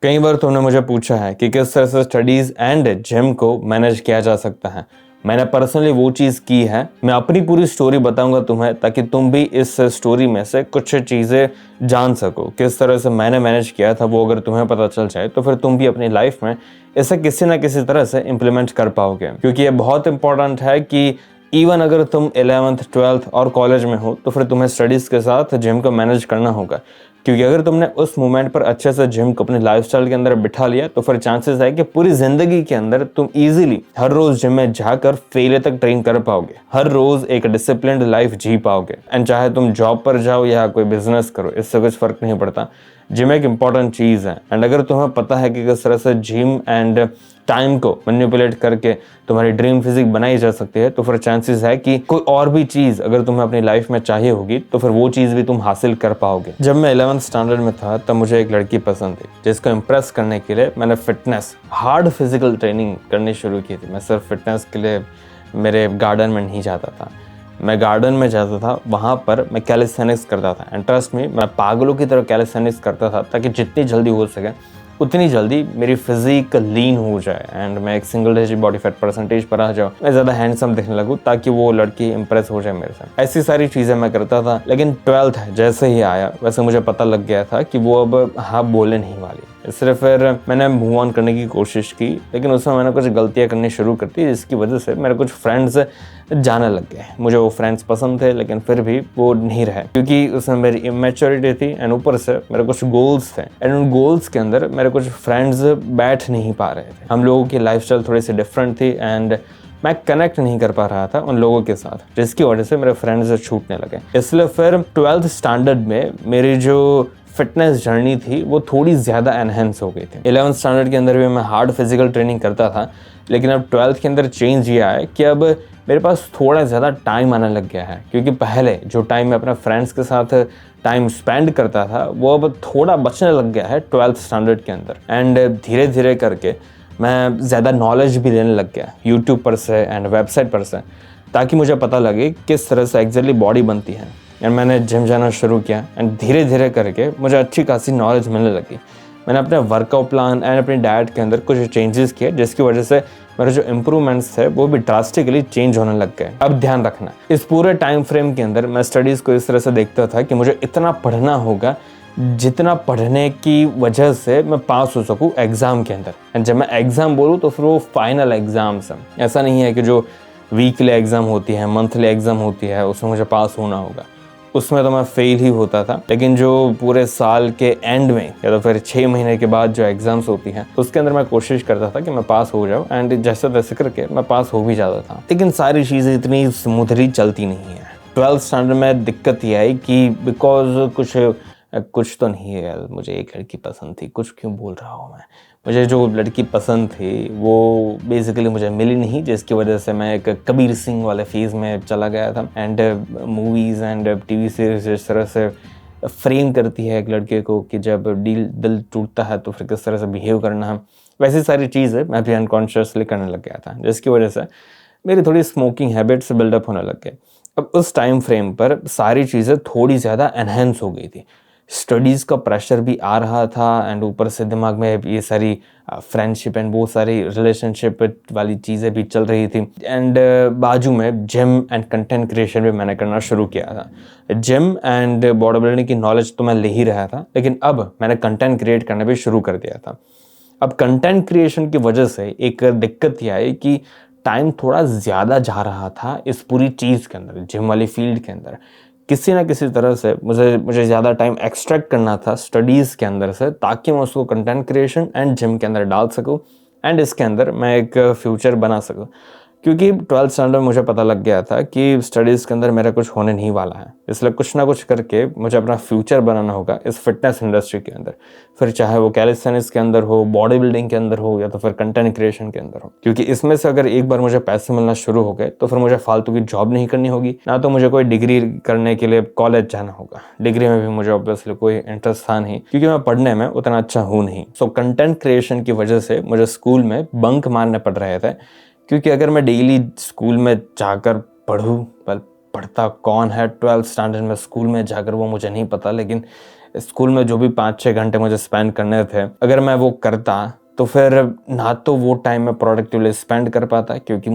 कई बार तुमने मुझे पूछा है कि किस तरह से स्टडीज एंड जिम को मैनेज किया जा सकता है। मैंने पर्सनली वो चीज़ की है। मैं अपनी पूरी स्टोरी बताऊंगा तुम्हें, ताकि तुम भी इस स्टोरी में से कुछ चीज़ें जान सको। किस तरह से मैंने मैनेज किया था वो अगर तुम्हें पता चल जाए तो फिर तुम भी अपनी लाइफ में इसे किसी ना किसी तरह से इम्प्लीमेंट कर पाओगे। क्योंकि ये बहुत इंपॉर्टेंट है कि इवन अगर तुम 11th 12th और कॉलेज में हो तो फिर तुम्हें स्टडीज़ के साथ जिम को मैनेज करना होगा। क्योंकि अगर तुमने उस मोमेंट पर अच्छे से जिम को अपने लाइफस्टाइल के अंदर बिठा लिया तो फिर चांसेस है कि पूरी जिंदगी के अंदर तुम इजीली हर रोज जिम में जाकर फेलियर तक ट्रेन कर पाओगे, हर रोज एक डिसिप्लिन्ड लाइफ जी पाओगे। एंड चाहे तुम जॉब पर जाओ या कोई बिजनेस करो, इससे कुछ फर्क नहीं पड़ता। जिम एक इंपॉर्टेंट चीज़ है। एंड अगर तुम्हें पता है कि किस तरह से जिम एंड टाइम को मैनिपुलेट करके तुम्हारी ड्रीम फिजिक बनाई जा सकती है, तो फिर चांसेस है कि कोई और भी चीज़ अगर तुम्हें अपनी लाइफ में चाहिए होगी तो फिर वो चीज़ भी तुम हासिल कर पाओगे। जब मैं 11th स्टैंडर्ड में था तब मुझे एक लड़की पसंद थी, जिसको इम्प्रेस करने के लिए मैंने फिटनेस हार्ड फिजिकल ट्रेनिंग करनी शुरू की थी। मैं सिर्फ फिटनेस के लिए मेरे गार्डन में नहीं जाता था, मैं गार्डन में जाता था, वहाँ पर मैं कैलिस्थेनिक्स करता था। एंड ट्रस्ट मी, मैं पागलों की तरह कैलिस्थेनिक्स करता था ताकि जितनी जल्दी हो सके उतनी जल्दी मेरी फिजिक लीन हो जाए एंड मैं एक single digit body fat percentage पर आ जाऊँ, मैं ज़्यादा हैंडसम दिखने लगूँ ताकि वो लड़की इंप्रेस हो जाए मेरे साथ। ऐसी सारी चीज़ें मैं करता था। लेकिन 12th जैसे ही आया वैसे मुझे पता लग गया था कि वो अब हाँ बोलने नहीं वाली। इसलिए फिर मैंने मूव ऑन करने की कोशिश की, लेकिन उसमें मैंने कुछ गलतियाँ करनी शुरू कर दी, जिसकी वजह से मेरे कुछ फ्रेंड्स जाने लग गए। मुझे वो फ्रेंड्स पसंद थे लेकिन फिर भी वो नहीं रहे, क्योंकि उसमें मेरी इमेच्योरिटी थी एंड ऊपर से मेरे कुछ गोल्स थे। एंड उन गोल्स के अंदर मेरे कुछ फ्रेंड्स बैठ नहीं पा रहे थे। हम लोगों की लाइफस्टाइल थोड़ी सी डिफरेंट थी एंड मैं कनेक्ट नहीं कर पा रहा था उन लोगों के साथ, जिसकी वजह से मेरे फ्रेंड्स छूटने लगे। इसलिए फिर 12th स्टैंडर्ड में मेरी जो फिटनेस जर्नी थी वो थोड़ी ज़्यादा एनहेंस हो गई थी। 11th स्टैंडर्ड के अंदर भी मैं हार्ड फिजिकल ट्रेनिंग करता था, लेकिन अब 12th के अंदर चेंज ये आया कि अब मेरे पास थोड़ा ज़्यादा टाइम आने लग गया है। क्योंकि पहले जो टाइम मैं अपने फ्रेंड्स के साथ टाइम स्पेंड करता था वो अब थोड़ा बचने लग गया है 12th स्टैंडर्ड के अंदर। एंड धीरे धीरे करके मैं ज़्यादा नॉलेज भी लेने लग गया यूट्यूब पर से एंड वेबसाइट पर से, ताकि मुझे पता लगे किस तरह से एग्जैक्टली बॉडी बनती है। एंड मैंने जिम जाना शुरू किया एंड धीरे धीरे करके मुझे अच्छी खासी नॉलेज मिलने लगी। मैंने अपने वर्कआउट प्लान एंड अपनी डाइट के अंदर कुछ चेंजेस किए, जिसकी वजह से मेरे जो इम्प्रूवमेंट्स थे वो भी ड्रास्टिकली चेंज होने लग गए। अब ध्यान रखना, इस पूरे टाइम फ्रेम के अंदर मैं स्टडीज़ को इस तरह से देखता था कि मुझे इतना पढ़ना होगा जितना पढ़ने की वजह से मैं पास हो सकूँ एग्ज़ाम के अंदर। एंड जब मैं एग्ज़ाम बोलूँ तो फिर वो फाइनल एग्ज़ाम्स हैं। ऐसा नहीं है कि जो वीकली एग्ज़ाम होती है, मंथली एग्ज़ाम होती है, उसमें मुझे पास होना होगा। उसमें तो मैं फेल ही होता था। लेकिन जो पूरे साल के एंड में या तो फिर 6 महीने के बाद जो एग्जाम्स होती हैं उसके अंदर मैं कोशिश करता था कि मैं पास हो जाऊँ। एंड जैसे तैसे करके मैं पास हो भी जाता था। लेकिन सारी चीज़ें इतनी स्मूथली चलती नहीं है। 12th स्टैंडर्ड में दिक्कत ये आई कि बिकॉज कुछ तो नहीं है यार, मुझे एक लड़की पसंद थी। कुछ क्यों बोल रहा हूँ मैं, मुझे जो लड़की पसंद थी वो बेसिकली मुझे मिली नहीं, जिसकी वजह से मैं एक कबीर सिंह वाले फेज़ में चला गया था। And movies and TV series इस तरह से फ्रेम करती है एक लड़के को कि जब दिल टूटता है तो फिर किस तरह से बिहेव करना है, वैसी सारी चीज़ें मैं भी अनकॉन्शियसली करने लग गया था, जिसकी वजह से मेरी थोड़ी स्मोकिंग हैबिट्स बिल्डअप होने लग गए। अब उस टाइम फ्रेम पर सारी चीज़ें थोड़ी ज़्यादा एनहेंस हो गई थी। स्टडीज़ का प्रेशर भी आ रहा था एंड ऊपर से दिमाग में ये सारी फ्रेंडशिप एंड बहुत सारी रिलेशनशिप वाली चीज़ें भी चल रही थी। एंड बाजू में जिम एंड कंटेंट क्रिएशन भी मैंने करना शुरू किया था। जिम एंड बॉडी बिल्डिंग की नॉलेज तो मैं ले ही रहा था, लेकिन अब मैंने कंटेंट क्रिएट करना भी शुरू कर दिया था। अब कंटेंट क्रिएशन की वजह से एक दिक्कत यह आई कि टाइम थोड़ा ज़्यादा जा रहा था इस पूरी चीज़ के अंदर, जिम वाली फील्ड के अंदर। किसी ना किसी तरह से मुझे ज़्यादा टाइम एक्सट्रैक्ट करना था स्टडीज़ के अंदर से, ताकि मैं उसको कंटेंट क्रिएशन एंड जिम के अंदर डाल सकूं एंड इसके अंदर मैं एक फ्यूचर बना सकूं। क्योंकि 12th स्टैंडर्ड मुझे पता लग गया था कि स्टडीज़ के अंदर मेरा कुछ होने नहीं वाला है, इसलिए कुछ ना कुछ करके मुझे अपना फ्यूचर बनाना होगा इस फिटनेस इंडस्ट्री के अंदर। फिर चाहे वो कैलिस्थेनिक्स के अंदर हो, बॉडी बिल्डिंग के अंदर हो, या तो फिर कंटेंट क्रिएशन के अंदर हो। क्योंकि इसमें से अगर एक बार मुझे पैसे मिलना शुरू हो गए तो फिर मुझे फालतू की जॉब नहीं करनी होगी, ना तो मुझे कोई डिग्री करने के लिए कॉलेज जाना होगा। डिग्री में भी मुझे ऑब्वियसली कोई इंटरेस्ट था नहीं, क्योंकि मैं पढ़ने में उतना अच्छा हूँ नहीं। सो कंटेंट क्रिएशन की वजह से मुझे स्कूल में बंक मारने पड़ रहे थे, क्योंकि अगर मैं डेली स्कूल में जाकर पढ़ूँ, वेल पढ़ता कौन है 12th स्टैंडर्ड में स्कूल में जाकर, वो मुझे नहीं पता। लेकिन स्कूल में जो भी 5-6 घंटे मुझे स्पेंड करने थे, अगर मैं वो करता तो फिर ना तो वो टाइम मैं प्रोडक्टिवली स्पेंड कर पाता, क्योंकि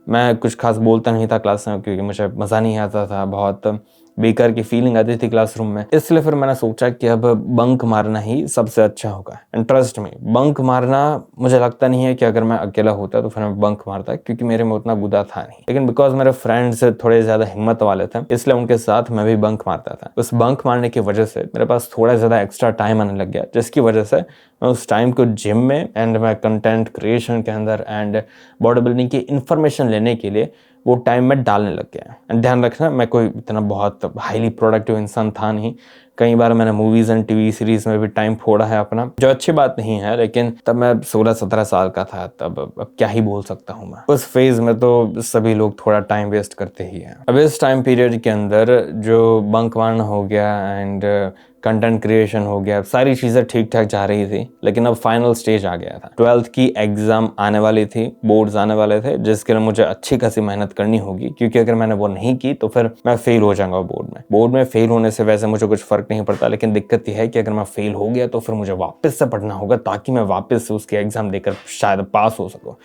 मैं कुछ खास बोलता नहीं था क्लास में, क्योंकि मुझे मज़ा नहीं आता था, बहुत बेकार की फीलिंग आती थी क्लासरूम में। इसलिए फिर मैंने सोचा कि अब बंक मारना ही सबसे अच्छा होगा। एंड ट्रस्ट मी, बंक मारना मुझे लगता नहीं है कि अगर मैं अकेला होता तो फिर मैं बंक मारता, क्योंकि मेरे में उतना गुदा था नहीं। लेकिन बिकॉज मेरे फ्रेंड्स थोड़े ज़्यादा हिम्मत वाले थे, इसलिए उनके साथ मैं भी बंक मारता था। उस बंक मारने की वजह से मेरे पास थोड़ा ज़्यादा एक्स्ट्रा टाइम आने लग गया, जिसकी वजह से मैं उस टाइम को जिम में एंड मैं कंटेंट क्रिएशन के अंदर एंड बॉडी बिल्डिंग की इन्फॉर्मेशन लेने के लिए वो टाइम में डालने लग गया। एंड ध्यान रखना, मैं कोई इतना बहुत हाईली प्रोडक्टिव इंसान था नहीं। कई बार मैंने मूवीज़ एंड टीवी सीरीज़ में भी टाइम फोड़ा है अपना, जो अच्छी बात नहीं है, लेकिन तब मैं 16-17 साल का था, तब अब क्या ही बोल सकता हूँ मैं। उस फेज़ में तो सभी लोग थोड़ा टाइम वेस्ट करते ही हैं। अब इस टाइम पीरियड के अंदर जो बंक मारना हो गया एंड कंटेंट क्रिएशन हो गया, सारी चीज़ें ठीक ठाक जा रही थी, लेकिन अब फाइनल स्टेज आ गया था। 12th की एग्ज़ाम आने वाली थी, बोर्ड्स आने वाले थे, जिसके लिए मुझे अच्छी खासी मेहनत करनी होगी, क्योंकि अगर मैंने वो नहीं की तो फिर मैं फेल हो जाऊंगा बोर्ड में फेल होने से वैसे मुझे कुछ फ़र्क नहीं पड़ता, लेकिन दिक्कत यह है कि अगर मैं फेल हो गया तो फिर मुझे वापस से पढ़ना होगा, ताकि मैं वापस से उसकी एग्ज़ाम देकर शायद पास हो सकूँ।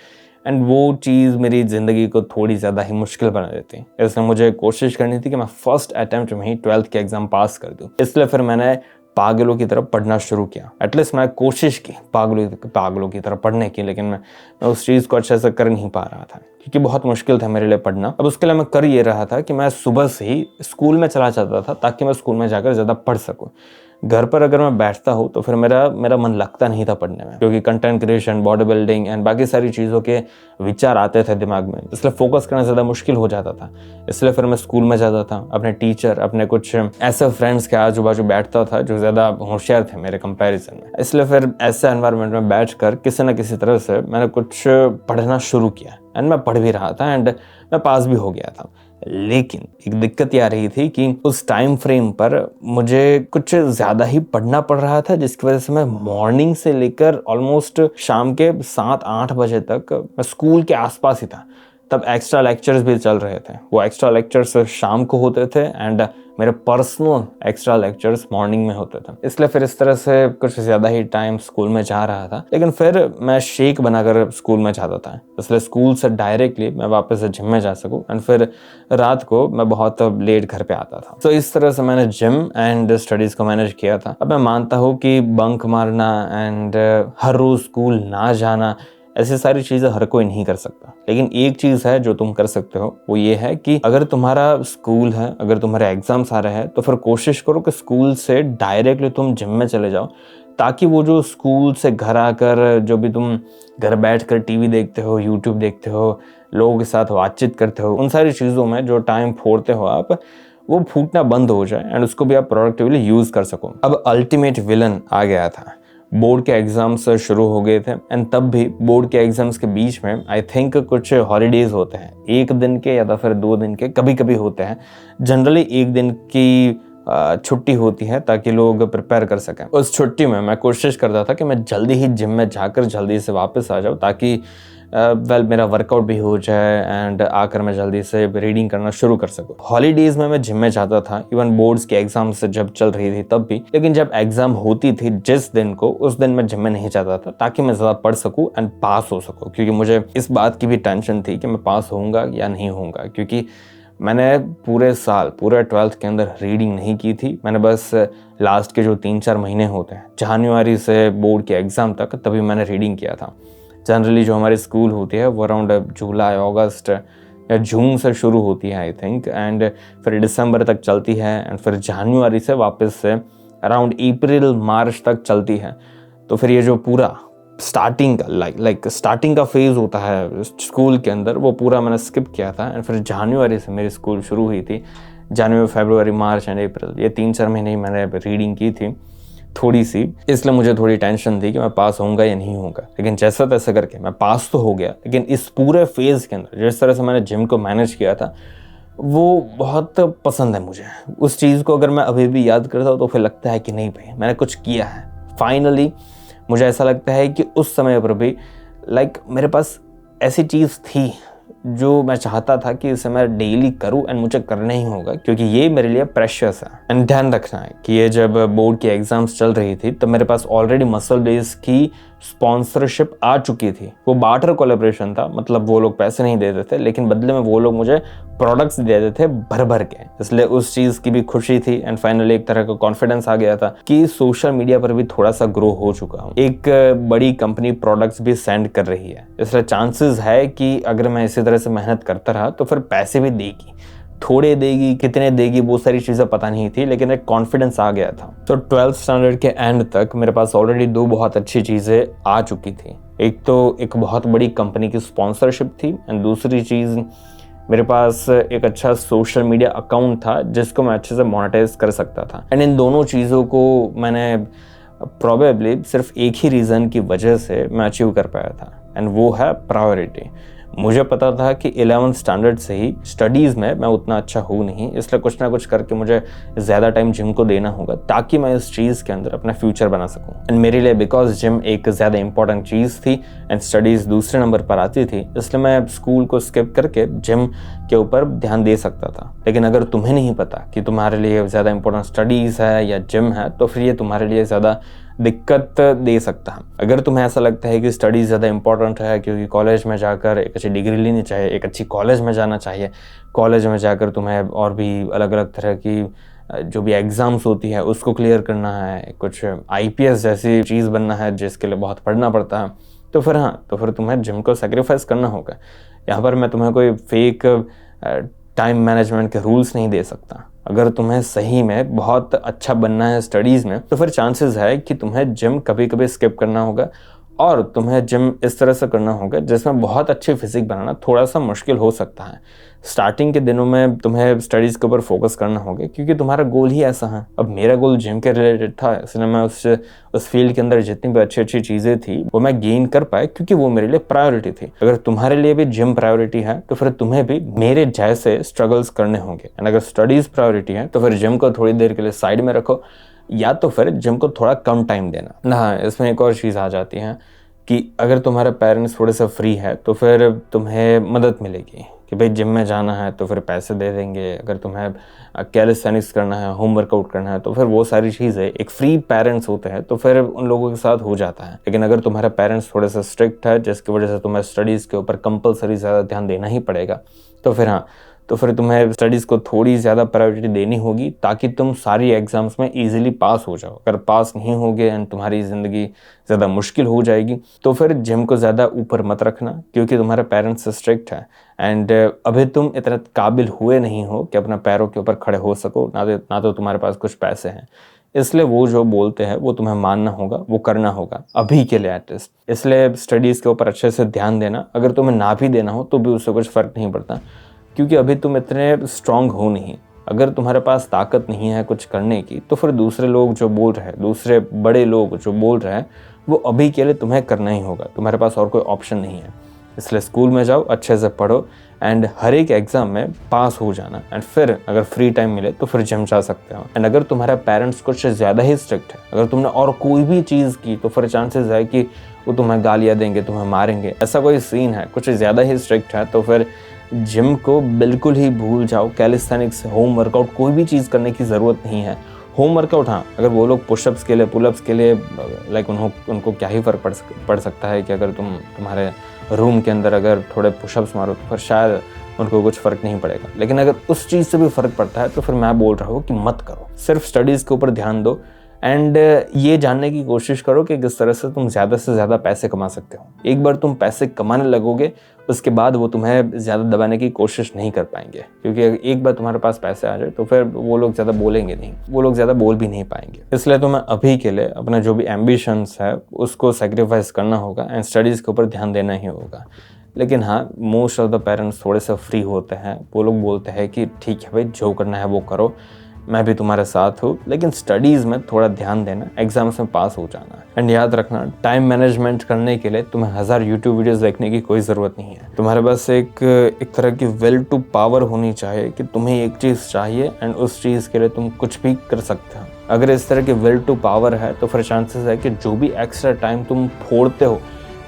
एंड वो चीज़ मेरी ज़िंदगी को थोड़ी ज़्यादा ही मुश्किल बना देती। इसलिए मुझे कोशिश करनी थी कि मैं फर्स्ट अटेम्प्ट में ही 12th की एग्ज़ाम पास कर दूँ। इसलिए फिर मैंने पागलों की तरफ पढ़ना शुरू किया। एटलीस्ट मैं कोशिश की पागलों की तरफ पढ़ने की, लेकिन मैं उस चीज़ को अच्छे से कर नहीं पा रहा था, क्योंकि बहुत मुश्किल था मेरे लिए पढ़ना। अब उसके लिए मैं कर ये रहा था कि मैं सुबह से ही स्कूल में चला जाता था, ताकि मैं स्कूल में जाकर ज़्यादा पढ़ सकूँ। घर पर अगर मैं बैठता हूँ तो फिर मेरा मन लगता नहीं था पढ़ने में, क्योंकि content creation, body building and बाकी सारी चीज़ों के विचार आते थे दिमाग में, इसलिए फोकस करना ज़्यादा मुश्किल हो जाता था। इसलिए फिर मैं स्कूल में जाता था, अपने टीचर, अपने कुछ ऐसे फ्रेंड्स के आजू बाजू बैठता था जो ज़्यादा होशियार थे मेरे कंपैरिजन में। इसलिए फिर ऐसे एनवायरनमेंट में बैठकर किसी न किसी तरह से मैंने कुछ पढ़ना शुरू किया, एंड मैं पढ़ भी रहा था एंड मैं पास भी हो गया था। लेकिन एक दिक्कत ये आ रही थी कि उस टाइम फ्रेम पर मुझे कुछ ज़्यादा ही पढ़ना पड़ रहा था, जिसकी वजह से मैं मॉर्निंग से लेकर ऑलमोस्ट शाम के 7-8 बजे तक मैं स्कूल के आसपास ही था। तब एक्स्ट्रा लेक्चर्स भी चल रहे थे, वो एक्स्ट्रा लेक्चर्स शाम को होते थे एंड मेरे पर्सनल एक्स्ट्रा लेक्चर्स मॉर्निंग में होते थे। इसलिए फिर इस तरह से कुछ ज़्यादा ही टाइम स्कूल में जा रहा था, लेकिन फिर मैं शेक बनाकर स्कूल में जाता था, इसलिए स्कूल से डायरेक्टली मैं वापस से जिम में जा सकूं, एंड फिर रात को मैं बहुत लेट घर पे आता था। तो इस तरह से मैंने जिम एंड स्टडीज़ को मैनेज किया था। अब मैं मानता हूँ कि बंक मारना एंड हर रोज़ स्कूल ना जाना, ऐसी सारी चीज़ें हर कोई नहीं कर सकता, लेकिन एक चीज़ है जो तुम कर सकते हो, वो ये है कि अगर तुम्हारा स्कूल है, अगर तुम्हारे एग्जाम्स आ रहे हैं, तो फिर कोशिश करो कि स्कूल से डायरेक्टली तुम जिम में चले जाओ, ताकि वो जो स्कूल से घर आकर जो भी तुम घर बैठकर टीवी देखते हो, यूट्यूब देखते हो, लोगों के साथ बातचीत करते हो, उन सारी चीज़ों में जो टाइम फोड़ते हो आप, वो फूटना बंद हो जाए एंड उसको भी आप प्रोडक्टिवली यूज़ कर सको। अब अल्टीमेट विलन आ गया था। बोर्ड के एग्ज़ाम्स शुरू हो गए थे, एंड तब भी बोर्ड के एग्ज़ाम्स के बीच में आई थिंक कुछ हॉलीडेज़ होते हैं, 1 दिन के या तो फिर 2 दिन के, कभी कभी होते हैं। जनरली 1 दिन की छुट्टी होती है, ताकि लोग प्रिपेयर कर सकें। उस छुट्टी में मैं कोशिश करता था कि मैं जल्दी ही जिम में जाकर जल्दी से वापस आ जाऊँ, ताकि मेरा वर्कआउट भी हो जाए एंड आकर मैं जल्दी से रीडिंग करना शुरू कर सकूँ। हॉलीडेज़ में मैं जिम में जाता था, इवन बोर्ड्स के एग्जाम्स जब चल रही थी तब भी, लेकिन जब एग्जाम होती थी जिस दिन को, उस दिन मैं जिम में नहीं जाता था, ताकि मैं ज़्यादा पढ़ सकूँ एंड पास हो सकूँ, क्योंकि मुझे इस बात की भी टेंशन थी कि मैं पास होऊंगा या नहीं होऊंगा, क्योंकि मैंने पूरे 12th के अंदर रीडिंग नहीं की थी। मैंने बस लास्ट के जो 3-4 महीने होते हैं, जनवरी से बोर्ड के एग्ज़ाम तक, तभी मैंने रीडिंग किया था। जनरली जो हमारी स्कूल होती है वो अराउंड जुलाई, अगस्त या जून से शुरू होती है आई थिंक, एंड फिर दिसंबर तक चलती है, एंड फिर जनवरी से वापस से अराउंड अप्रैल मार्च तक चलती है। तो फिर ये जो पूरा स्टार्टिंग का स्टार्टिंग का फेज़ होता है स्कूल के अंदर, वो पूरा मैंने स्किप किया था, एंड फिर जनवरी से मेरी स्कूल शुरू हुई थी। जनवरी, फरवरी, मार्च एंड अप्रैल, ये 3-4 महीने ही मैंने रीडिंग की थी थोड़ी सी, इसलिए मुझे थोड़ी टेंशन थी कि मैं पास होऊंगा या नहीं होऊंगा। लेकिन जैसा तैसा करके मैं पास तो हो गया, लेकिन इस पूरे फेज़ के अंदर जिस तरह से मैंने जिम को मैनेज किया था, वो बहुत पसंद है मुझे। उस चीज़ को अगर मैं अभी भी याद करता हूँ तो फिर लगता है कि नहीं भाई, मैंने कुछ किया है। फाइनली मुझे ऐसा लगता है कि उस समय पर भी मेरे पास ऐसी चीज़ थी जो मैं चाहता था कि इसे मैं डेली करूँ एंड मुझे करना ही होगा, क्योंकि ये मेरे लिए प्रेशियस है। एंड ध्यान रखना है कि ये जब बोर्ड की एग्जाम्स चल रही थी तो मेरे पास ऑलरेडी मसल बेस की स्पॉन्सरशिप आ चुकी थी। वो बार्टर कोलैबोरेशन था, मतलब वो लोग पैसे नहीं देते थे लेकिन बदले में वो लोग मुझे प्रोडक्ट्स दे देते थे भर भर के, इसलिए उस चीज़ की भी खुशी थी। एंड फाइनली एक तरह का कॉन्फिडेंस आ गया था कि सोशल मीडिया पर भी थोड़ा सा ग्रो हो चुका हूँ, एक बड़ी कंपनी प्रोडक्ट्स भी सेंड कर रही है, इसलिए चांसेस है कि अगर मैं इसी तरह से मेहनत करता रहा तो फिर पैसे भी देगी। थोड़े देगी, कितने देगी, वो सारी चीज़ें पता नहीं थी, लेकिन एक कॉन्फिडेंस आ गया था। तो 12th स्टैंडर्ड के एंड तक मेरे पास ऑलरेडी 2 बहुत अच्छी चीज़ें आ चुकी थी। एक तो एक बहुत बड़ी कंपनी की स्पॉन्सरशिप थी एंड दूसरी चीज़ मेरे पास एक अच्छा सोशल मीडिया अकाउंट था जिसको मैं अच्छे से मोनेटाइज कर सकता था। एंड इन दोनों चीज़ों को मैंने प्रोबेबली सिर्फ एक ही रीज़न की वजह से मैं अचीव कर पाया था, एंड वो है प्रायोरिटी। मुझे पता था कि 11th स्टैंडर्ड से ही स्टडीज़ में मैं उतना अच्छा हूँ नहीं, इसलिए कुछ ना कुछ करके मुझे ज़्यादा टाइम जिम को देना होगा ताकि मैं इस चीज़ के अंदर अपना फ्यूचर बना सकूँ। एंड मेरे लिए बिकॉज जिम एक ज़्यादा इंपॉर्टेंट चीज़ थी एंड स्टडीज़ दूसरे नंबर पर आती थी, इसलिए मैं स्कूल को स्किप करके जिम के ऊपर ध्यान दे सकता था। लेकिन अगर तुम्हें नहीं पता कि तुम्हारे लिए ज़्यादा इंपॉर्टेंट स्टडीज़ है या जिम है तो फिर ये तुम्हारे लिए ज़्यादा दिक्कत दे सकता है। अगर तुम्हें ऐसा लगता है कि स्टडीज़ ज़्यादा इंपॉर्टेंट है क्योंकि कॉलेज में जाकर एक अच्छी डिग्री लेनी चाहिए, एक अच्छी कॉलेज में जाना चाहिए, कॉलेज में जाकर तुम्हें और भी अलग अलग तरह की जो भी एग्ज़ाम्स होती है उसको क्लियर करना है, कुछ IPS जैसी चीज़ बनना है जिसके लिए बहुत पढ़ना पड़ता है, तो फिर हाँ, तो फिर तुम्हें जिम को सेक्रीफाइस करना होगा। यहाँ पर मैं तुम्हें कोई फेक टाइम मैनेजमेंट के रूल्स नहीं दे सकता। अगर तुम्हें सही में बहुत अच्छा बनना है स्टडीज़ में तो फिर चांसेस है कि तुम्हें जिम कभी कभी स्किप करना होगा और तुम्हें जिम इस तरह से करना होगा जिसमें बहुत अच्छी फिजिक बनाना थोड़ा सा मुश्किल हो सकता है। स्टार्टिंग के दिनों में तुम्हें स्टडीज़ के ऊपर फोकस करना होगा क्योंकि तुम्हारा गोल ही ऐसा है। अब मेरा गोल जिम के रिलेटेड था, इसलिए मैं उस फील्ड के अंदर जितनी भी अच्छी अच्छी चीज़ें थी वो मैं गेन कर पाए क्योंकि वो मेरे लिए प्रायोरिटी थी। अगर तुम्हारे लिए भी जिम प्रायोरिटी है तो फिर तुम्हें भी मेरे जैसे स्ट्रगल्स करने होंगे। एंड अगर स्टडीज़ प्रायोरिटी है तो फिर जिम को थोड़ी देर के लिए साइड में रखो या तो फिर जिम को थोड़ा कम टाइम देना। हाँ, इसमें एक और चीज़ आ जाती है कि अगर तुम्हारे पेरेंट्स थोड़े से फ्री है तो फिर तुम्हें मदद मिलेगी कि भाई जिम में जाना है तो फिर पैसे दे देंगे, अगर तुम्हें कैलिस्थेनिक्स करना है, होम वर्कआउट करना है तो फिर वो सारी चीज़ें एक फ्री पेरेंट्स होते हैं तो फिर उन लोगों के साथ हो जाता है। लेकिन अगर तुम्हारे पेरेंट्स थोड़े से स्ट्रिक्ट है जिसकी वजह से तुम्हें स्टडीज़ के ऊपर कंपलसरी ज़्यादा ध्यान देना ही पड़ेगा तो फिर हाँ, तो फिर तुम्हें स्टडीज़ को थोड़ी ज़्यादा प्रायोरिटी देनी होगी ताकि तुम सारी एग्जाम्स में इजीली पास हो जाओ। अगर पास नहीं होगे एंड तुम्हारी ज़िंदगी ज़्यादा मुश्किल हो जाएगी तो फिर जिम को ज़्यादा ऊपर मत रखना क्योंकि तुम्हारे पेरेंट्स स्ट्रिक्ट है एंड अभी तुम इतना काबिल हुए नहीं हो कि अपना पैरों के ऊपर खड़े हो सको, ना तो तुम्हारे पास कुछ पैसे हैं, इसलिए वो जो बोलते हैं वो तुम्हें मानना होगा, वो करना होगा अभी के लिए एटलीस्ट। इसलिए स्टडीज़ के ऊपर अच्छे से ध्यान देना, अगर तुम्हें ना भी देना हो तो भी उससे कुछ फ़र्क नहीं पड़ता क्योंकि अभी तुम इतने स्ट्रांग हो नहीं। अगर तुम्हारे पास ताकत नहीं है कुछ करने की तो फिर दूसरे लोग जो बोल रहे हैं, दूसरे बड़े लोग जो बोल रहे हैं वो अभी के लिए तुम्हें करना ही होगा, तुम्हारे पास और कोई ऑप्शन नहीं है। इसलिए स्कूल में जाओ, अच्छे से पढ़ो एंड हर एक एग्ज़ाम में पास हो जाना एंड फिर अगर फ्री टाइम मिले तो फिर जिम जा सकते हो। एंड अगर तुम्हारे पेरेंट्स कुछ ज़्यादा ही स्ट्रिक्ट है, अगर तुमने और कोई भी चीज़ की तो फिर चांसेस है कि वो तुम्हें गालियाँ देंगे, तुम्हें मारेंगे, ऐसा कोई सीन है, कुछ ज़्यादा ही स्ट्रिक्ट है तो फिर जिम को बिल्कुल ही भूल जाओ। कैलिस्थेनिक्स, होम वर्कआउट कोई भी चीज़ करने की ज़रूरत नहीं है। होम वर्कआउट हाँ, अगर वो लोग पुशअप्स के लिए, पुलअप्स के लिए लाइक उनको क्या ही फ़र्क पड़ सकता है कि अगर तुम्हारे रूम के अंदर अगर थोड़े पुशअप्स मारो तो फिर शायद उनको कुछ फ़र्क नहीं पड़ेगा। लेकिन अगर उस चीज़ से भी फ़र्क पड़ता है तो फिर मैं बोल रहा हूँ कि मत करो, सिर्फ स्टडीज़ के ऊपर ध्यान दो एंड ये जानने की कोशिश करो कि किस तरह से तुम ज़्यादा से ज़्यादा पैसे कमा सकते हो। एक बार तुम पैसे कमाने लगोगे उसके बाद वो तुम्हें ज़्यादा दबाने की कोशिश नहीं कर पाएंगे क्योंकि एक बार तुम्हारे पास पैसे आ जाए तो फिर वो लोग ज़्यादा बोलेंगे नहीं, वो लोग ज़्यादा बोल भी नहीं पाएंगे। इसलिए तुम्हें अभी के लिए अपना जो भी एम्बिशंस है उसको सेक्रीफाइस करना होगा एंड स्टडीज़ के ऊपर ध्यान देना ही होगा। लेकिन हाँ, मोस्ट ऑफ द पेरेंट्स थोड़े से फ्री होते हैं, वो लोग बोलते हैं कि ठीक है भाई जो करना है वो करो, मैं भी तुम्हारे साथ हूँ, लेकिन स्टडीज़ में थोड़ा ध्यान देना, एग्जाम्स में पास हो जाना। एंड याद रखना, टाइम मैनेजमेंट करने के लिए तुम्हें 1000 यूट्यूब वीडियोस देखने की कोई ज़रूरत नहीं है। तुम्हारे पास एक तरह की विल टू पावर होनी चाहिए कि तुम्हें एक चीज़ चाहिए एंड उस चीज़ के लिए तुम कुछ भी कर सकते हो। अगर इस तरह की विल टू पावर है तो फिर चांसेस है कि जो भी एक्स्ट्रा टाइम तुम फोड़ते हो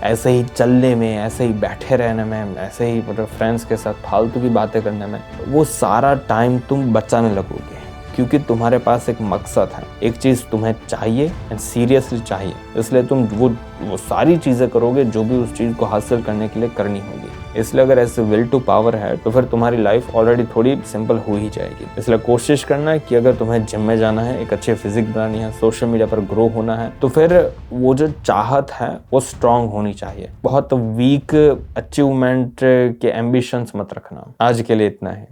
ऐसे ही चलने में, ऐसे ही बैठे रहने में, ऐसे ही मतलब फ्रेंड्स के साथ फालतू की बातें करने में, वो सारा टाइम तुम बचाने लगोगे, क्योंकि तुम्हारे पास एक मकसद है, एक चीज़ तुम्हें चाहिए एंड सीरियसली चाहिए, इसलिए तुम वो सारी चीज़ें करोगे जो भी उस चीज़ को हासिल करने के लिए करनी होगी। इसलिए अगर ऐसे विल टू पावर है तो फिर तुम्हारी लाइफ ऑलरेडी थोड़ी सिंपल हो ही जाएगी। इसलिए कोशिश करना है कि अगर तुम्हें जिम में जाना है, एक अच्छी फिजिक बनानी है, सोशल मीडिया पर ग्रो होना है, तो फिर वो जो चाहत है वो स्ट्रांग होनी चाहिए। बहुत वीक अचीवमेंट के एम्बिशंस मत रखना। आज के लिए इतना है।